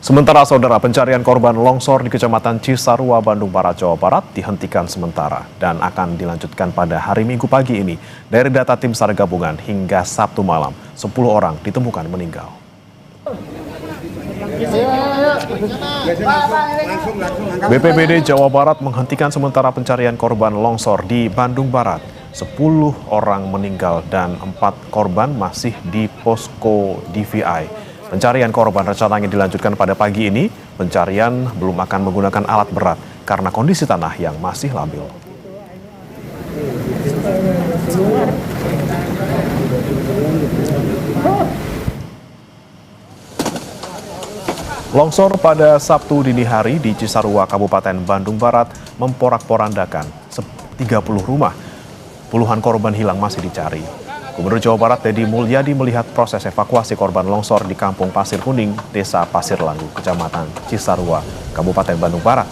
Sementara saudara, pencarian korban longsor di Kecamatan Cisarua, Bandung Barat, Jawa Barat dihentikan sementara dan akan dilanjutkan pada hari Minggu pagi ini. Dari data tim SAR gabungan hingga Sabtu malam, 10 orang ditemukan meninggal. BPBD Jawa Barat menghentikan sementara pencarian korban longsor di Bandung Barat. 10 orang meninggal dan 4 korban masih di posko DVI. Pencarian korban rencananya dilanjutkan pada pagi ini. Pencarian belum akan menggunakan alat berat karena kondisi tanah yang masih labil. Longsor pada Sabtu dini hari di Cisarua, Kabupaten Bandung Barat memporak-porandakan 30 rumah. Puluhan korban hilang masih dicari. Gubernur Jawa Barat Deddy Mulyadi melihat proses evakuasi korban longsor di Kampung Pasir Kuning, Desa Pasir Langgu, Kecamatan Cisarua, Kabupaten Bandung Barat.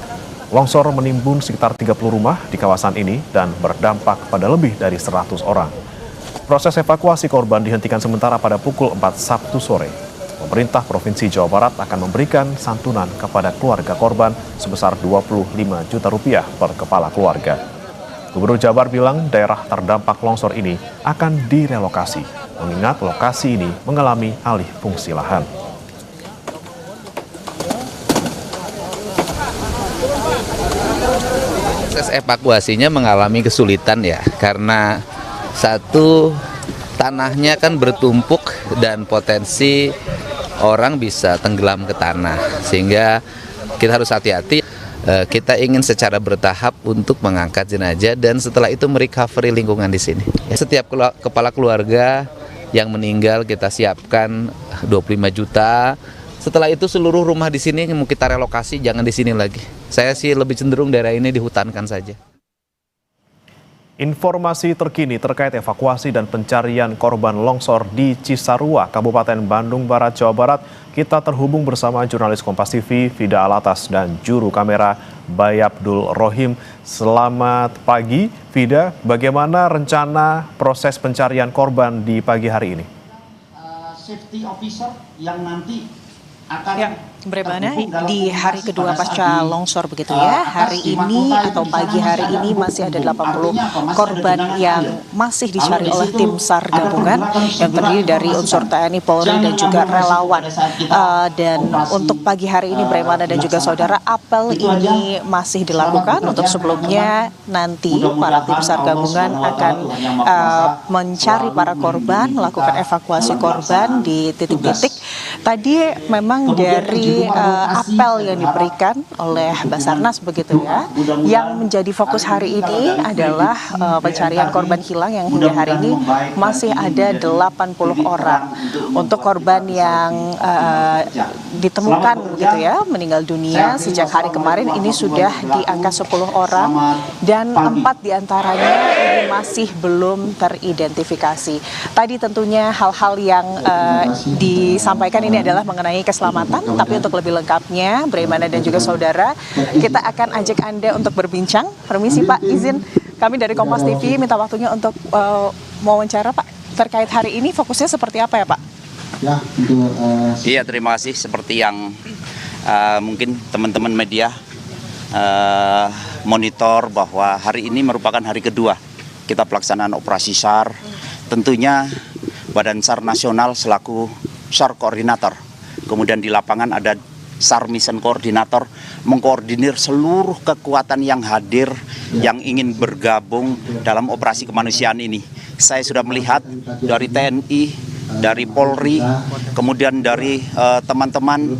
Longsor menimbun sekitar 30 rumah di kawasan ini dan berdampak pada lebih dari 100 orang. Proses evakuasi korban dihentikan sementara pada pukul 4 Sabtu sore. Pemerintah Provinsi Jawa Barat akan memberikan santunan kepada keluarga korban sebesar 25 juta rupiah per kepala keluarga. Gubernur Jabar bilang daerah terdampak longsor ini akan direlokasi, mengingat lokasi ini mengalami alih fungsi lahan. Proses evakuasinya mengalami kesulitan ya, karena satu, tanahnya kan bertumpuk dan potensi orang bisa tenggelam ke tanah, sehingga kita harus hati-hati. Kita ingin secara bertahap untuk mengangkat jenazah dan setelah itu merecovery lingkungan di sini. Setiap kepala keluarga yang meninggal kita siapkan 25 juta. Setelah itu seluruh rumah di sini mau kita relokasi, jangan di sini lagi. Saya sih lebih cenderung daerah ini dihutankan saja. Informasi terkini terkait evakuasi dan pencarian korban longsor di Cisarua, Kabupaten Bandung Barat, Jawa Barat. Kita terhubung bersama jurnalis Kompas TV, Vida Alatas, dan juru kamera Bayabdul Rohim. Selamat pagi, Vida. Bagaimana rencana proses pencarian korban di pagi hari ini? Safety officer yang nanti akan bagaimana di hari kedua pasca longsor begitu ya. Hari ini atau pagi hari ini masih ada 80 korban yang masih dicari oleh tim SAR gabungan yang terdiri dari unsur TNI, Polri dan juga relawan. Dan untuk pagi hari ini Bremana dan juga saudara, apel ini masih dilakukan. Untuk sebelumnya nanti para tim SAR gabungan akan mencari para korban, melakukan evakuasi korban di titik-titik. Tadi memang dari apel yang diberikan oleh Basarnas begitu ya, yang menjadi fokus hari ini adalah pencarian korban hilang yang hingga hari ini masih ada 80 orang. Untuk korban yang ditemukan begitu ya, meninggal dunia sejak hari kemarin ini sudah di angka 10 orang dan 4 diantaranya ini masih belum teridentifikasi. Tadi tentunya hal-hal yang disampaikan ini adalah mengenai keselamatan, tapi untuk lebih lengkapnya, Bremana dan juga saudara, kita akan ajak Anda untuk berbincang. Permisi Pak, izin kami dari Kompas TV minta waktunya untuk wawancara Pak. Terkait hari ini fokusnya seperti apa ya Pak? Iya, terima kasih. Seperti yang mungkin teman-teman media monitor bahwa hari ini merupakan hari kedua kita pelaksanaan operasi SAR. Tentunya Badan SAR Nasional selaku SAR Koordinator. Kemudian di lapangan ada SAR Mission Koordinator mengkoordinir seluruh kekuatan yang hadir yang ingin bergabung dalam operasi kemanusiaan ini. Saya sudah melihat dari TNI, dari Polri, kemudian dari teman-teman,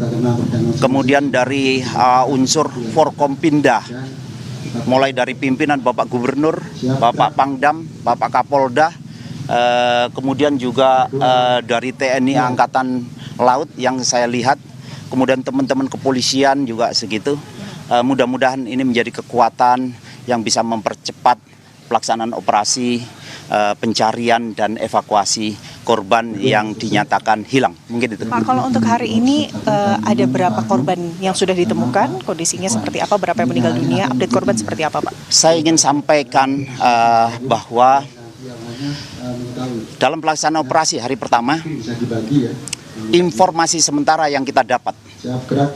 kemudian dari unsur Forkompinda, mulai dari pimpinan Bapak Gubernur, Bapak Pangdam, Bapak Kapolda, kemudian juga dari TNI Angkatan Laut yang saya lihat, kemudian teman-teman kepolisian juga segitu. Mudah-mudahan ini menjadi kekuatan yang bisa mempercepat pelaksanaan operasi pencarian dan evakuasi korban yang dinyatakan hilang. Mungkin itu. Pak, kalau untuk hari ini ada berapa korban yang sudah ditemukan? Kondisinya seperti apa? Berapa yang meninggal dunia? Update korban seperti apa, Pak? Saya ingin sampaikan bahwa dalam pelaksanaan operasi hari pertama, informasi sementara yang kita dapat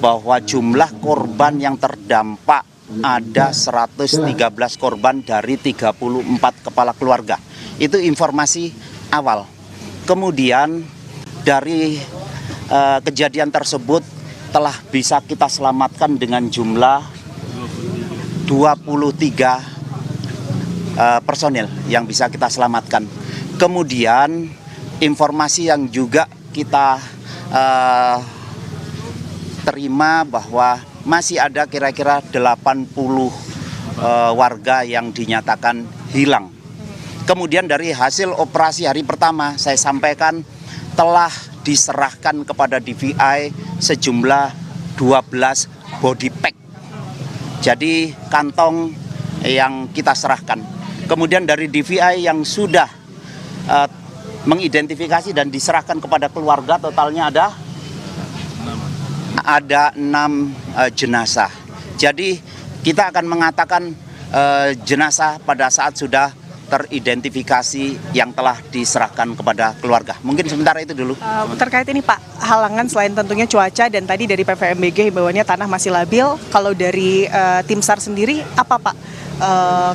bahwa jumlah korban yang terdampak ada 113 korban dari 34 kepala keluarga. Itu informasi awal. Kemudian dari kejadian tersebut telah bisa kita selamatkan dengan jumlah 23 personil yang bisa kita selamatkan. Kemudian informasi yang juga kita terima bahwa masih ada kira-kira 80 warga yang dinyatakan hilang. Kemudian dari hasil operasi hari pertama saya sampaikan telah diserahkan kepada DVI sejumlah 12 body pack. Jadi kantong yang kita serahkan. Kemudian dari DVI yang sudah mengidentifikasi dan diserahkan kepada keluarga totalnya ada 6 jenazah. Jadi kita akan mengatakan jenazah pada saat sudah teridentifikasi yang telah diserahkan kepada keluarga. Mungkin sementara itu dulu. Terkait ini Pak, halangan selain tentunya cuaca dan tadi dari PVMBG himbauannya tanah masih labil. Kalau dari tim SAR sendiri apa Pak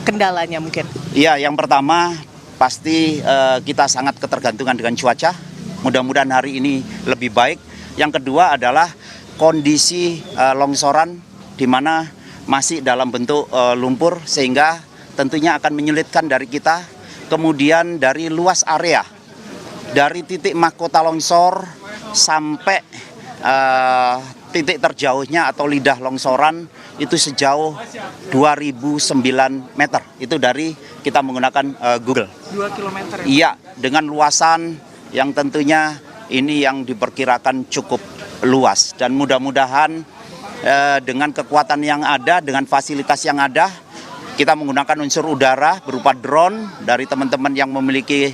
kendalanya mungkin? Iya, yang pertama pasti kita sangat ketergantungan dengan cuaca. Mudah-mudahan hari ini lebih baik. Yang kedua adalah kondisi longsoran di mana masih dalam bentuk lumpur sehingga tentunya akan menyulitkan dari kita. Kemudian dari luas area, dari titik mahkota longsor sampai titik terjauhnya atau lidah longsoran itu sejauh 2009 meter. Itu dari kita menggunakan Google. 2 kilometer ya? Iya, dengan luasan yang tentunya ini yang diperkirakan cukup luas. Dan mudah-mudahan dengan kekuatan yang ada, dengan fasilitas yang ada, kita menggunakan unsur udara berupa drone dari teman-teman yang memiliki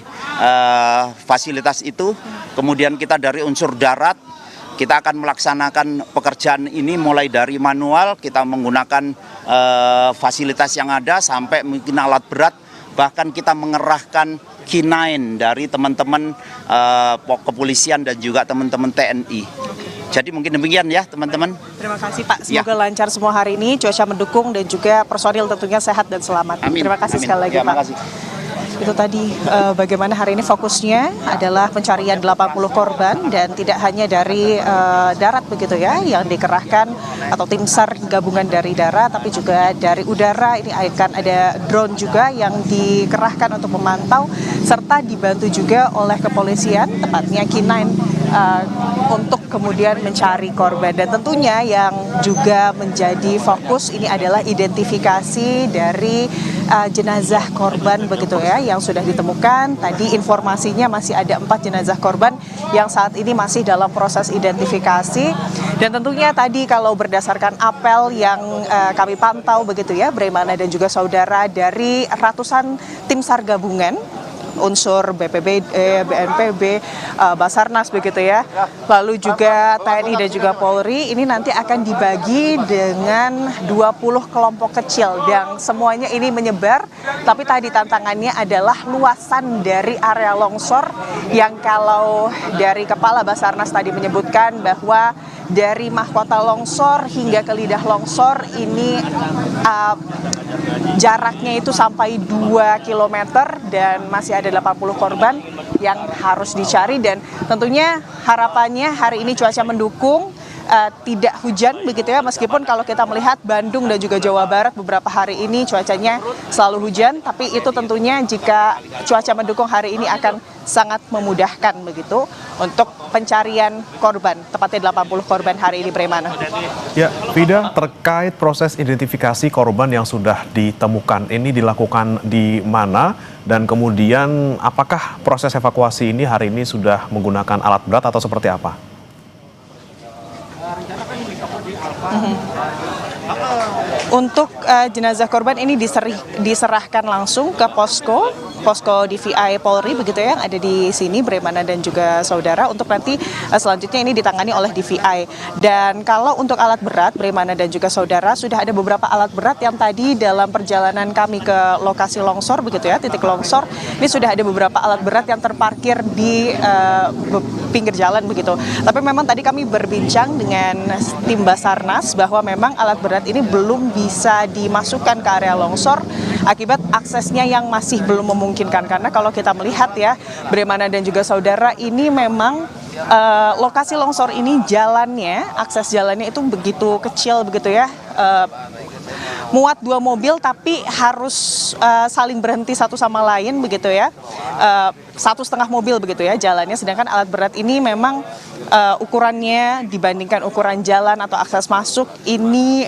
fasilitas itu. Kemudian kita dari unsur darat, kita akan melaksanakan pekerjaan ini mulai dari manual, kita menggunakan fasilitas yang ada sampai mungkin alat berat. Bahkan kita mengerahkan K9 dari teman-teman kepolisian dan juga teman-teman TNI. Jadi mungkin demikian ya teman-teman. Terima kasih Pak, semoga lancar semua hari ini, cuaca mendukung dan juga personil tentunya sehat dan selamat. Amin. Terima kasih sekali lagi Ya, Pak. makasih. Itu tadi bagaimana hari ini fokusnya adalah pencarian 80 korban dan tidak hanya dari darat begitu ya yang dikerahkan atau tim SAR gabungan dari darat, tapi juga dari udara. Ini akan ada drone juga yang dikerahkan untuk memantau serta dibantu juga oleh kepolisian, tepatnya K9 untuk kemudian mencari korban. Dan tentunya yang juga menjadi fokus ini adalah identifikasi dari jenazah korban begitu ya yang sudah ditemukan. Tadi informasinya masih ada 4 jenazah korban yang saat ini masih dalam proses identifikasi. Dan tentunya tadi kalau berdasarkan apel yang kami pantau begitu ya, Bremana dan juga saudara dari ratusan tim SAR gabungan, unsur BNPB, Basarnas begitu ya, lalu juga TNI dan juga Polri, ini nanti akan dibagi dengan 20 kelompok kecil dan semuanya ini menyebar, tapi tadi tantangannya adalah luasan dari area longsor yang kalau dari Kepala Basarnas tadi menyebutkan bahwa dari mahkota longsor hingga ke lidah longsor ini jaraknya itu sampai 2 km dan masih ada 80 korban yang harus dicari. Dan tentunya harapannya hari ini cuaca mendukung, tidak hujan begitu ya, meskipun kalau kita melihat Bandung dan juga Jawa Barat beberapa hari ini cuacanya selalu hujan, tapi itu tentunya jika cuaca mendukung hari ini akan sangat memudahkan begitu untuk pencarian korban, tepatnya 80 korban hari ini. Bremana. Ya, Vida, terkait proses identifikasi korban yang sudah ditemukan ini dilakukan di mana dan kemudian apakah proses evakuasi ini hari ini sudah menggunakan alat berat atau seperti apa? Untuk jenazah korban ini diserahkan langsung ke posko posko DVI Polri begitu ya, yang ada di sini Bremana dan juga saudara, untuk nanti selanjutnya ini ditangani oleh DVI. Dan kalau untuk alat berat Bremana dan juga saudara, sudah ada beberapa alat berat yang tadi dalam perjalanan kami ke lokasi longsor begitu ya, titik longsor, ini sudah ada beberapa alat berat yang terparkir di pinggir jalan begitu. Tapi memang tadi kami berbincang dengan tim Basarnas bahwa memang alat berat ini belum bisa dimasukkan ke area longsor akibat aksesnya yang masih belum memungkinkan. Karena kalau kita melihat ya, Bremana dan juga saudara, ini memang lokasi longsor ini jalannya, akses jalannya itu begitu kecil begitu ya. Muat 2 mobil tapi harus saling berhenti satu sama lain begitu ya, 1,5 mobil begitu ya jalannya, sedangkan alat berat ini memang ukurannya dibandingkan ukuran jalan atau akses masuk ini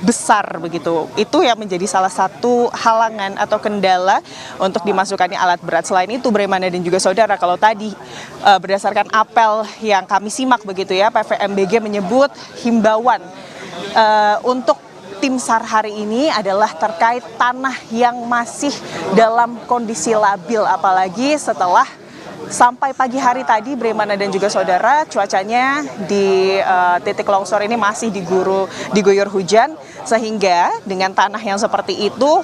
besar begitu. Itu yang menjadi salah satu halangan atau kendala untuk dimasukkannya alat berat. Selain itu Bremana dan juga saudara, kalau tadi berdasarkan apel yang kami simak begitu ya, PVMBG menyebut himbauan untuk tim SAR hari ini adalah terkait tanah yang masih dalam kondisi labil, apalagi setelah sampai pagi hari tadi Bremana dan juga saudara, cuacanya di titik longsor ini masih diguyur hujan, sehingga dengan tanah yang seperti itu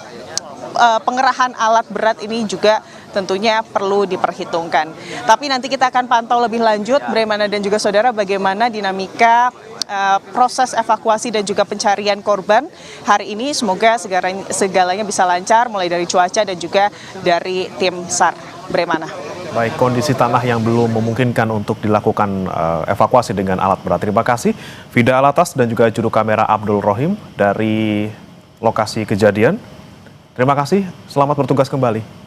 pengerahan alat berat ini juga tentunya perlu diperhitungkan. Tapi nanti kita akan pantau lebih lanjut Bremana dan juga saudara bagaimana dinamika proses evakuasi dan juga pencarian korban hari ini. Semoga segalanya bisa lancar, mulai dari cuaca dan juga dari tim SAR. Bremana. Baik, kondisi tanah yang belum memungkinkan untuk dilakukan evakuasi dengan alat berat. Terima kasih Vida Alatas dan juga juru kamera Abdul Rohim dari lokasi kejadian. Terima kasih, selamat bertugas kembali.